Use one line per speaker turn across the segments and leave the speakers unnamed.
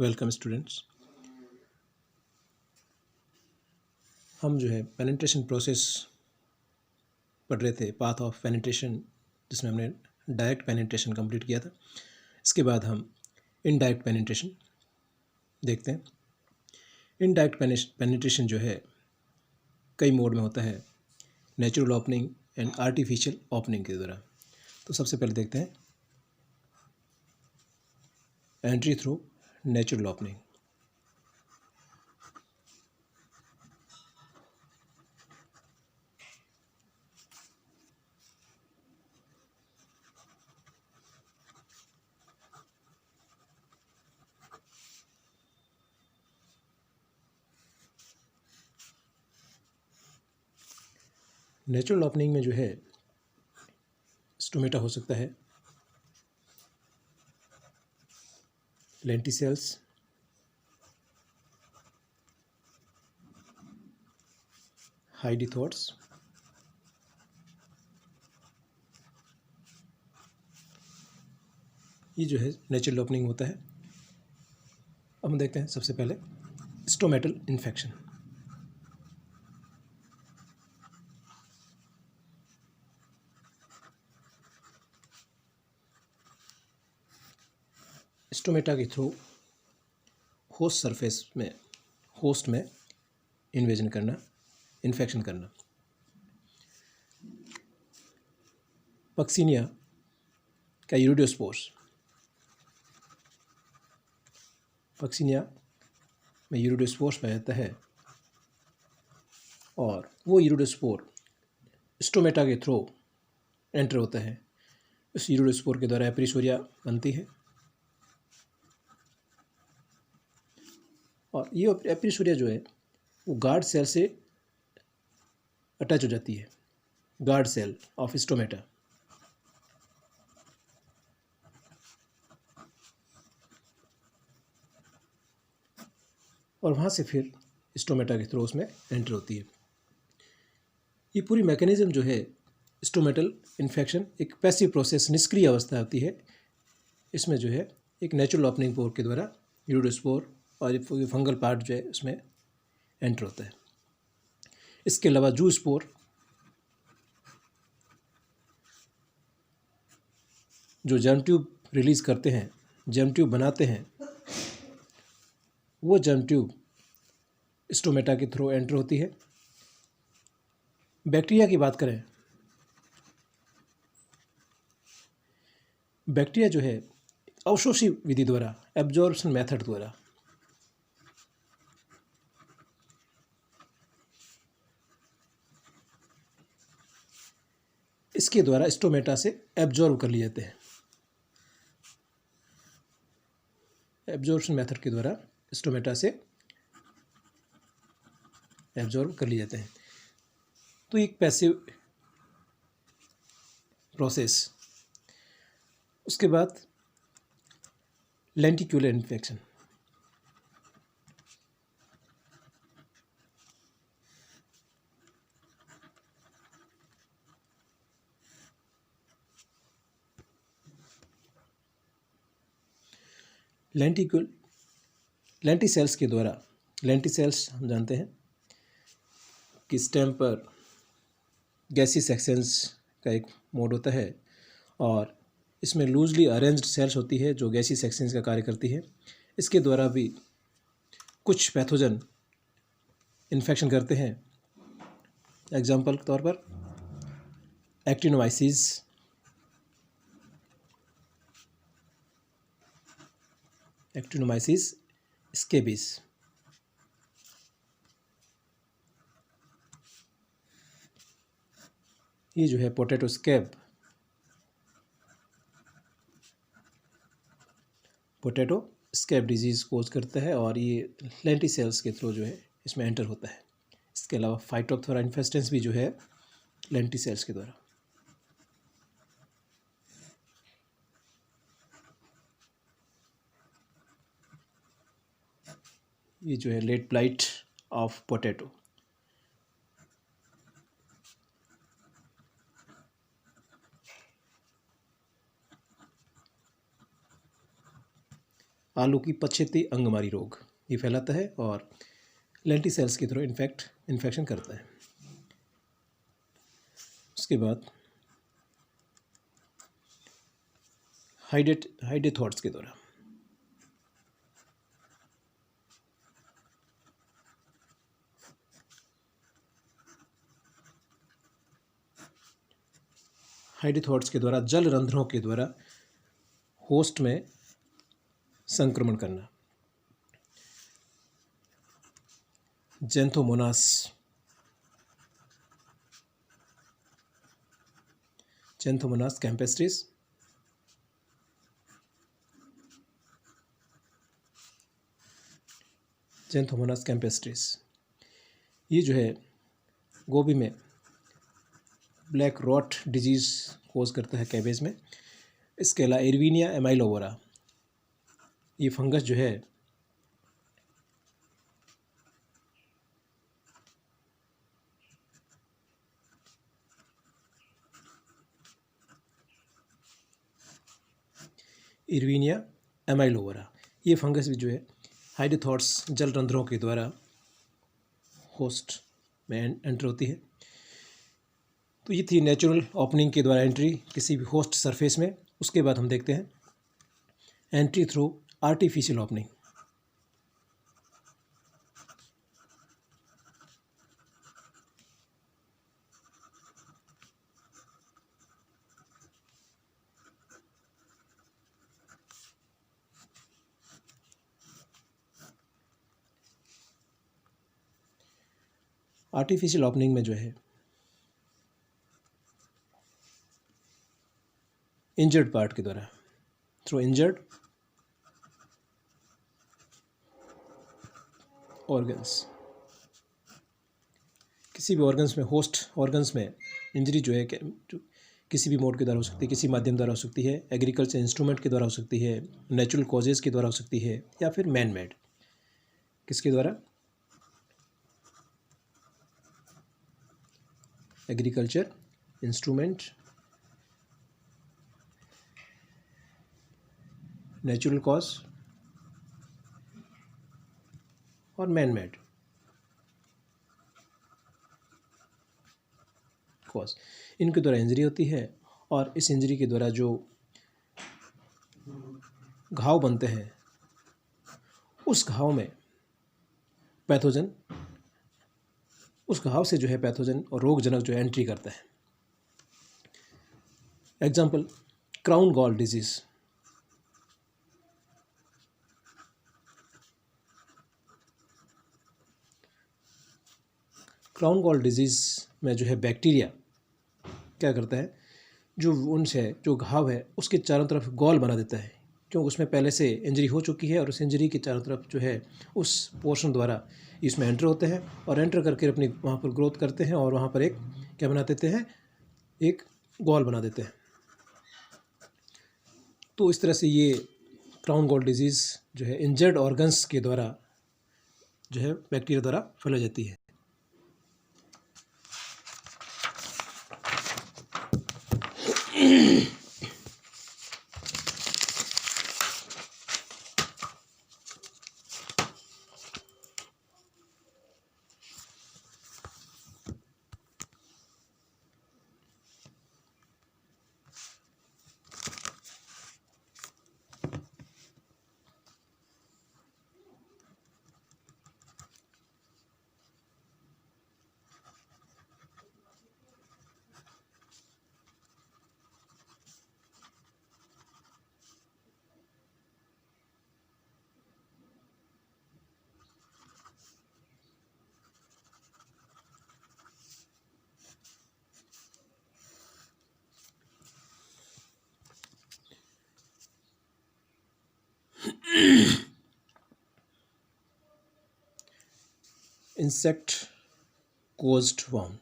Welcome students. हम जो है पेनिट्रेशन प्रोसेस पढ़ रहे थे, पाथ ऑफ पेनिट्रेशन, जिसमें हमने डायरेक्ट पेनिट्रेशन कंप्लीट किया था। इसके बाद हम इनडायरेक्ट पेनिट्रेशन देखते हैं। इनडायरेक्ट पेनिट्रेशन जो है कई मोड में होता है, natural opening and artificial opening के द्वारा। तो सबसे पहले देखते हैं entry through natural opening. Natural opening में जो है स्टोमेटा हो सकता है, लेंटिसेल्स, हाइडिथोट्स, ये जो है नेचुरल ओपनिंग होता है। अब हम देखते हैं सबसे पहले स्टोमेटल इन्फेक्शन। स्टोमेटा के थ्रू होस्ट सरफेस में, होस्ट में इन्वेजन करना, इन्फेक्शन करना। पक्सिनिया का यूरिडोस्पोर्स, पक्सिनिया में यूरिडोस्पोर्स पाया जाता है और वो यूरिडोस्पोर स्टोमेटा के थ्रू एंटर होता है। इस यूरिडोस्पोर के द्वारा एपरिसोरिया बनती है और ये एपरिसोरिया जो है वो गार्ड सेल से अटैच हो जाती है, गार्ड सेल ऑफ स्टोमेटा। और वहाँ से फिर स्टोमेटा के थ्रू उसमें एंटर होती है। ये पूरी मैकेनिज्म जो है स्टोमेटल इन्फेक्शन एक पैसिव प्रोसेस, निष्क्रिय अवस्था होती है। इसमें जो है एक नेचुरल ओपनिंग पोर के द्वारा यूरिडोस्पोर और फंगल पार्ट जो है उसमें एंटर होता है। इसके अलावा जूस्पोर जो जर्म ट्यूब रिलीज़ करते हैं, जर्म ट्यूब बनाते हैं, वो जर्म ट्यूब स्टोमेटा के थ्रू एंटर होती है। बैक्टीरिया की बात करें, बैक्टीरिया जो है अवशोषी विधि द्वारा, एब्जॉर्प्शन मेथड द्वारा इसके द्वारा स्टोमेटा से एब्जॉर्ब कर लिए जाते हैं। एब्जॉर्प्शन मेथड के द्वारा स्टोमेटा से एब्जॉर्ब कर लिए जाते हैं। तो एक पैसिव प्रोसेस। उसके बाद लेंटिक्यूलर इन्फेक्शन। लेंटिसेल्स के द्वारा, लेंटिसेल्स हम जानते हैं कि स्टेम पर गैसी सेक्शंस का एक मोड होता है और इसमें लूजली अरेंज्ड सेल्स होती है जो गैसी सेक्शंस का कार्य करती है। इसके द्वारा भी कुछ पैथोजन इन्फेक्शन करते हैं। एग्जाम्पल के तौर पर एक्टिनोमाइसिस, एक्टिनोमाइसिस स्केबिस। ये जो है potato scab, potato scab disease cause करता है और ये लेंटिसेल्स के थ्रू जो है इसमें एंटर होता है। इसके अलावा फाइटोप्थोरा इन्फेस्टेंस भी जो है लेंटिसेल्स के द्वारा। ये जो है लेट ब्लाइट ऑफ पोटैटो। आलू की पछेती अंगमारी रोग ये फैलाता है और लेंटी सेल्स के थ्रू इन्फेक्शन करता है। उसके बाद हाइडेथॉट्स के द्वारा जल रंध्रों के द्वारा होस्ट में संक्रमण करना। जेंथोमोनास कैम्पेस्ट्रिस, ये जो है गोभी में ब्लैक रॉट डिजीज़ कोज करता है कैबेज में। इसके अलावा इरविनिया एमाइलोवोरा ये फंगस जो है ये फंगस भी जो है हाइडेथॉट्स जल रंध्रों के द्वारा होस्ट में एंटर होती है। तो ये थी नेचुरल ओपनिंग के द्वारा एंट्री किसी भी होस्ट सरफेस में। उसके बाद हम देखते हैं entry through artificial opening. Artificial opening में जो है इंजर्ड पार्ट के द्वारा थ्रू इंजर्ड ऑर्गन्स, किसी भी ऑर्गन्स में होस्ट ऑर्गन्स में इंजरी जो है किसी भी मोड के द्वारा हो सकती है, किसी माध्यम द्वारा हो सकती है, एग्रीकल्चर इंस्ट्रूमेंट के द्वारा हो सकती है, नेचुरल कॉजेज़ के द्वारा हो सकती है या फिर मैन मेड। किसके द्वारा? एग्रीकल्चर इंस्ट्रूमेंट, नेचुरल कॉज और मैन मेड कॉज, इनके द्वारा इंजरी होती है। और इस इंजरी के द्वारा जो घाव बनते हैं उस घाव में पैथोजन, उस घाव से जो है पैथोजन और रोगजनक जो एंट्री करता है। Example crown gall disease, crown gall disease में जो है बैक्टीरिया क्या करता है, जो वुंड्स है, जो घाव है, उसके चारों तरफ गॉल बना देता है, क्योंकि उसमें पहले से इंजरी हो चुकी है और उस इंजरी के चारों तरफ जो है उस पोर्शन द्वारा इसमें एंटर होते हैं और एंटर करके अपनी वहाँ पर ग्रोथ करते हैं और वहाँ पर एक क्या बना देते हैं, एक गॉल बना देते हैं। तो इस तरह से ये क्राउन गॉल डिजीज़ जो है इंजर्ड ऑर्गन्स के द्वारा जो है बैक्टीरिया द्वारा फैला जाती है। इंसेक्ट कोज्ड वॉर्म,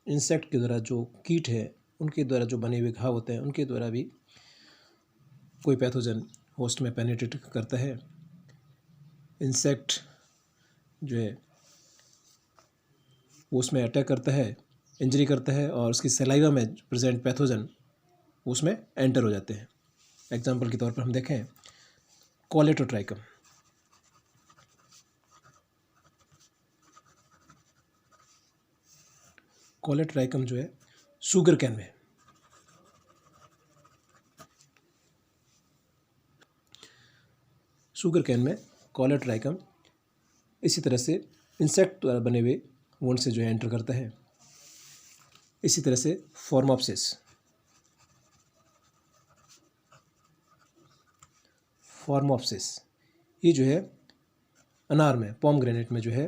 इंसेक्ट के द्वारा जो कीट है उनके द्वारा जो बने हुए घाव होते हैं उनके द्वारा भी कोई पैथोजन होस्ट में पेनिट्रेट करता है। इंसेक्ट जो है वो उसमें अटैक करता है, इंजरी करता है और उसकी सलाइवा में प्रेजेंट पैथोजन उसमें एंटर हो जाते हैं। एग्जाम्पल के तौर पर हम देखें कोलेटोट्राइकम। कोलेटोट्राइकम जो है शुगर कैन में, शुगर कैन में कोलेटोट्राइकम इसी तरह से इंसेक्ट द्वारा बने हुए वुंड से जो है एंटर करता है। इसी तरह से फॉर्मोप्सिस, फॉर्मोप्सिस ये जो है अनार में, पोमग्रेनेट में जो है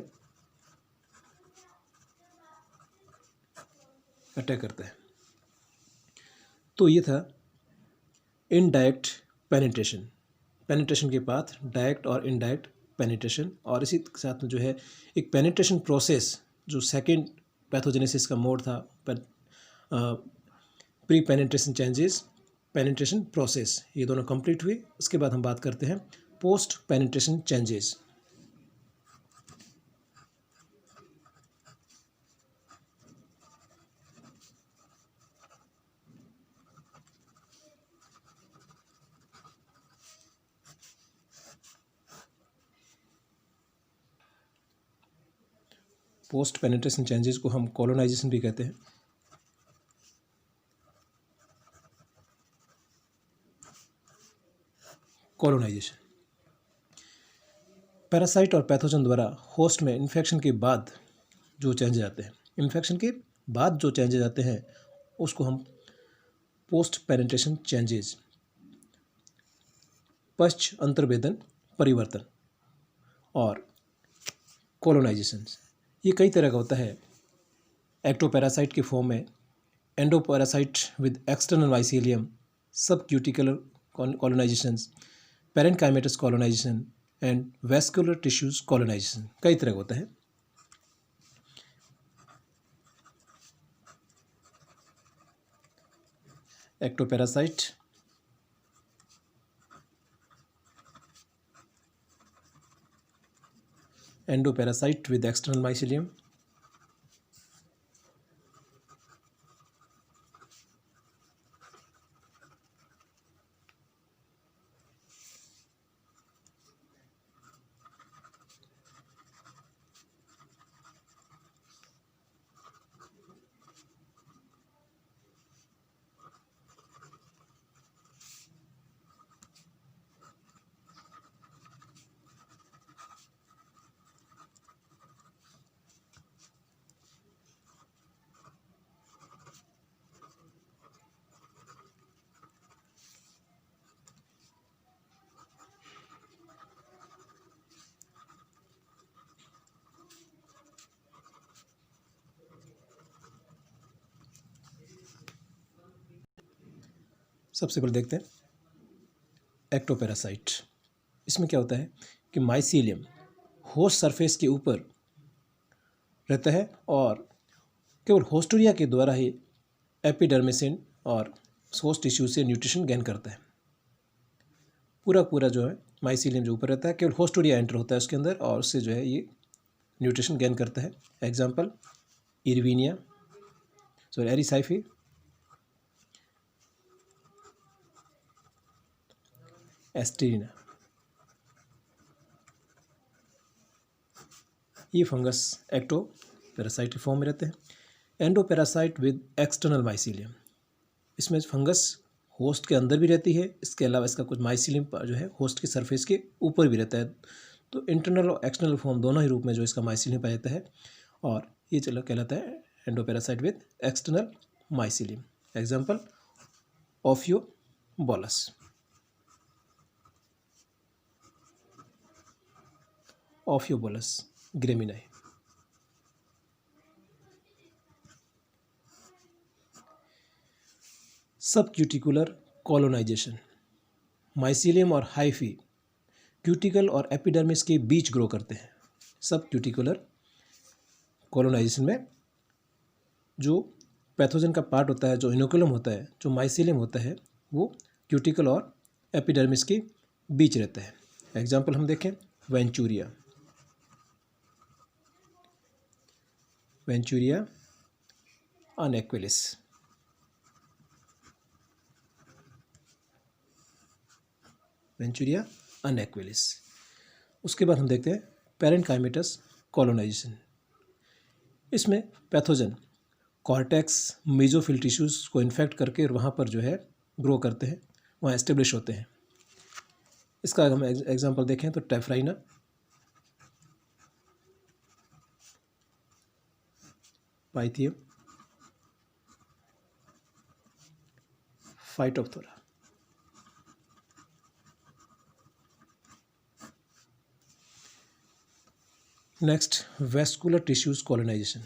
अटैक करता है। तो ये था इनडायरेक्ट पेनिट्रेशन, पेनिट्रेशन के पाथ डायरेक्ट और इनडायरेक्ट पेनिट्रेशन। और इसी के साथ में जो है एक पेनिट्रेशन प्रोसेस जो सेकेंड पैथोजेनेसिस का मोड था, pre penetration changes, penetration process, ये दोनों कंप्लीट हुए। उसके बाद हम बात करते हैं post penetration changes. Post penetration changes को हम कॉलोनाइजेशन भी कहते हैं। कॉलोनाइजेशन पैरासाइट और पैथोजन द्वारा होस्ट में इन्फेक्शन के बाद जो चेंजेस आते हैं, इन्फेक्शन के बाद जो चेंजेस आते हैं उसको हम पोस्ट पेनिट्रेशन चेंजेस, पश्च अंतर्वेदन परिवर्तन और कॉलोनाइजेशन, ये कई तरह का होता है। एक्टोपैरासाइट के फॉर्म में endoparasite with external mycelium, sub cuticular colonizations, parenchymatous colonization and vascular tissues colonization, कई तरह का होता है। Ectoparasite, endoparasite with external mycelium, सबसे पहले देखते हैं एक्टोपैरासाइट। इसमें क्या होता है कि माइसीलियम होस्ट सरफेस के ऊपर रहता है और केवल होस्टोरिया के द्वारा ही एपिडर्मिसिन और होस्ट टिश्यू से न्यूट्रिशन गेन करता है। पूरा जो है माइसीलियम जो ऊपर रहता है, केवल होस्टोरिया एंटर होता है उसके अंदर और उससे जो है ये न्यूट्रिशन गेन करता है। एग्जाम्पल इरविनिया, सॉरी एरिसाइफी, एस्टेरिना, ये फंगस एक्टोपैरासाइट के फॉर्म में रहते हैं। एंडोपैरासाइट विद एक्सटर्नल माइसीलियम, इसमें फंगस होस्ट के अंदर भी रहती है, इसके अलावा इसका कुछ माइसीलियम जो है होस्ट के सरफेस के ऊपर भी रहता है। तो इंटरनल और एक्सटर्नल फॉर्म दोनों ही रूप में जो इसका माइसीलियम पाया जाता है और ये चलो कहलाता है endoparasite with external mycelium. Example Ophiobolus, Ophiobolus graminis. Sub cuticular colonization, mycelium और हाइफी क्यूटिकल और एपिडर्मिस के बीच ग्रो करते हैं। सब क्यूटिकुलर कॉलोनाइजेशन में जो पैथोजन का पार्ट होता है, जो इनोकुलम होता है, जो माइसीलियम होता है, वो क्यूटिकल और एपिडर्मिस के बीच रहता है। एग्जाम्पल हम देखें वेंचूरिया, वेंचूरिया अनएक्विलिस, वेंचूरिया अनएक्विलिस। उसके बाद हम देखते हैं पेरेन्काइमेटस कॉलोनाइजेशन। इसमें पैथोजन कॉर्टेक्स मेजोफिल टिश्यूज़ को इन्फेक्ट करके वहाँ पर जो है ग्रो करते हैं, वहाँ एस्टेब्लिश होते हैं। इसका अगर हम एग्जांपल देखें तो Taphrina, Pythium, Phytophthora. Next vascular tissues colonization.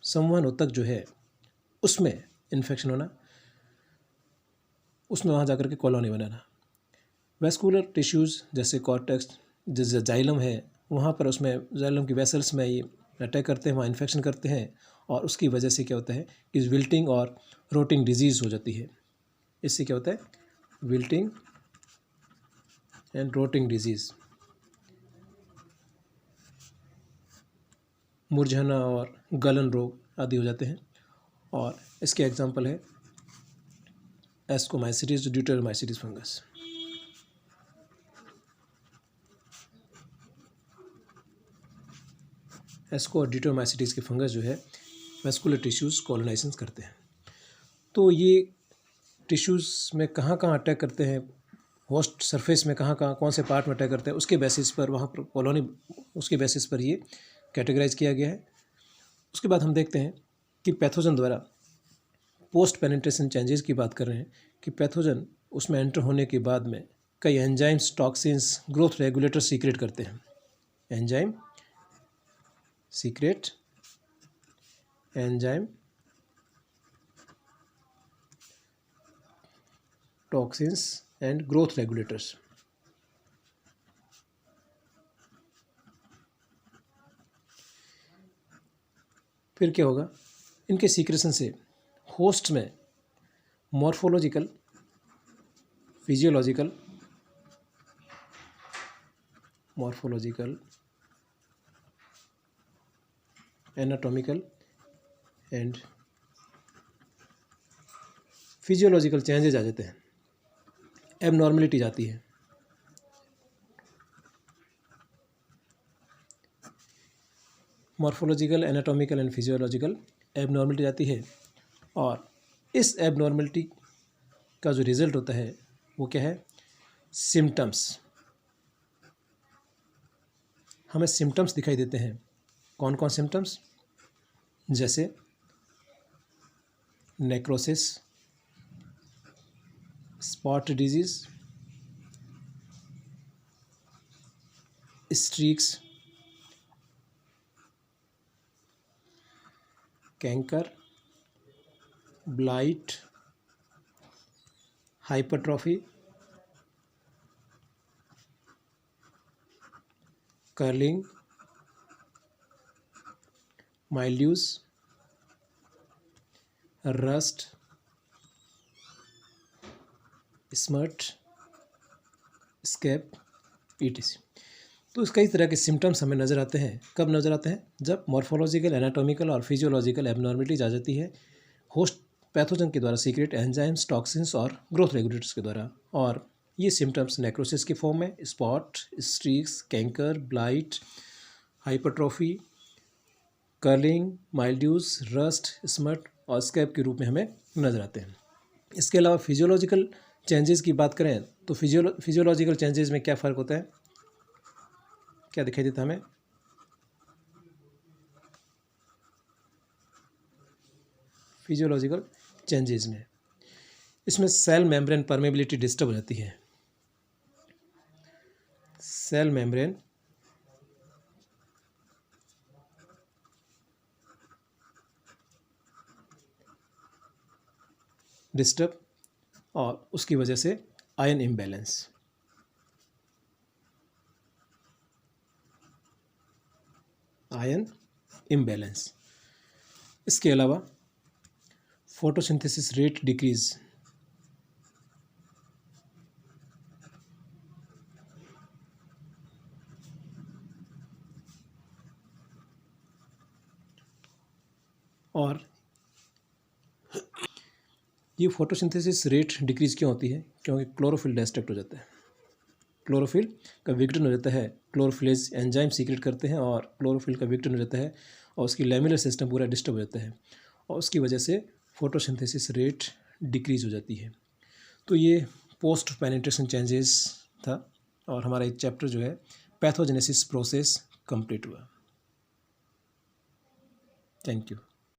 संवहन ऊतक जो है उसमें इन्फेक्शन होना, उसमें वहाँ जाकर के कॉलोनी बनाना। वेस्कुलर टिश्यूज़ जैसे कॉर्टेक्स, जैसे जाइलम है, वहाँ पर उसमें जाइलम की वेसल्स में ये अटैक करते हैं, वहाँ इन्फेक्शन करते हैं और उसकी वजह से क्या होता है कि विल्टिंग और रोटिंग डिजीज़ हो जाती है। इससे क्या होता है, विल्टिंग एंड रोटिंग डिजीज़, मुरझाना और गलन रोग आदि हो जाते हैं। और इसके एग्जांपल है एस्कोमाइसिटिस, ड्यूटेरोमाइसिटिस फंगस। एस्को और ड्यूटेरोमाइसिटिस के फंगस जो है वेस्कुलर टिश्यूज़ कॉलोनाइजेशन करते हैं। तो ये टिश्यूज़ में कहाँ कहाँ अटैक करते हैं, होस्ट सरफेस में कहाँ कहाँ कौन से पार्ट में अटैक करते हैं, उसके बेसिस पर वहाँ पर कॉलोनी, उसके बेसिस पर ये कैटेगराइज किया गया है। उसके बाद हम देखते हैं कि पैथोजन द्वारा पोस्ट पेनिट्रेशन चेंजेस की बात कर रहे हैं कि पैथोजन उसमें एंटर होने के बाद में कई enzymes, toxins, growth regulator secrete करते हैं। Enzyme secrete enzyme toxins and growth regulators. फिर क्या होगा, इनके सीक्रेशन से होस्ट में morphological, physiological, anatomical and physiological changes आ जाते हैं, एबनॉर्मलिटी जाती है। Morphological, anatomical and physiological abnormality जाती है और इस एबनॉर्मलिटी का जो रिज़ल्ट होता है वो क्या है, सिम्टम्स। हमें सिम्टम्स दिखाई देते हैं। कौन कौन सिम्टम्स, जैसे necrosis, spot disease, streaks, canker, blight, hypertrophy, curling, mildews, rust, smut, scab, etc. तो इस कई तरह के सिम्टम्स हमें नज़र आते हैं। कब नज़र आते हैं, जब मॉर्फोलॉजिकल, एनाटॉमिकल और फिजियोलॉजिकल एबनॉर्मलिटीज आ जाती है होस्ट पैथोजन के द्वारा सीक्रेट एंजाइम्स, टॉक्सिन्स और ग्रोथ रेगुलेटर्स के द्वारा। और ये सिम्टम्स नेक्रोसिस की फॉर्म में spot, streaks, canker, blight, hypertrophy, curling, mildews, rust, smut और स्कैब के रूप में हमें नज़र आते हैं। इसके अलावा फिजियोलॉजिकल चेंजेस की बात करें तो फिजियोलॉजिकल चेंजेस में क्या फ़र्क होता है, क्या दिखाई देता है हमें, फिजियोलॉजिकल चेंजेस में इसमें सेल मेम्ब्रेन परमेबिलिटी डिस्टर्ब हो जाती है। सेल मेम्ब्रेन डिस्टर्ब और उसकी वजह से आयन इम्बैलेंस। Ion imbalance. इसके अलावा फोटोसिंथेसिस रेट डिक्रीज, और ये फोटोसिंथेसिस रेट डिक्रीज क्यों होती है, क्योंकि क्लोरोफिल डिस्ट्रक्ट हो जाता है। क्लोरोफिल का विघटन हो जाता है, क्लोरोफिलेज एंजाइम सीक्रेट करते हैं और क्लोरोफिल का विघटन हो जाता है और उसकी लैमिलर सिस्टम पूरा डिस्टर्ब हो जाता है और उसकी वजह से फोटोसिंथेसिस रेट डिक्रीज हो जाती है। तो ये पोस्ट पेनिट्रेशन चेंजेस था और हमारा एक चैप्टर जो है पैथोजेनेसिस प्रोसेस कंप्लीट हुआ। Thank you.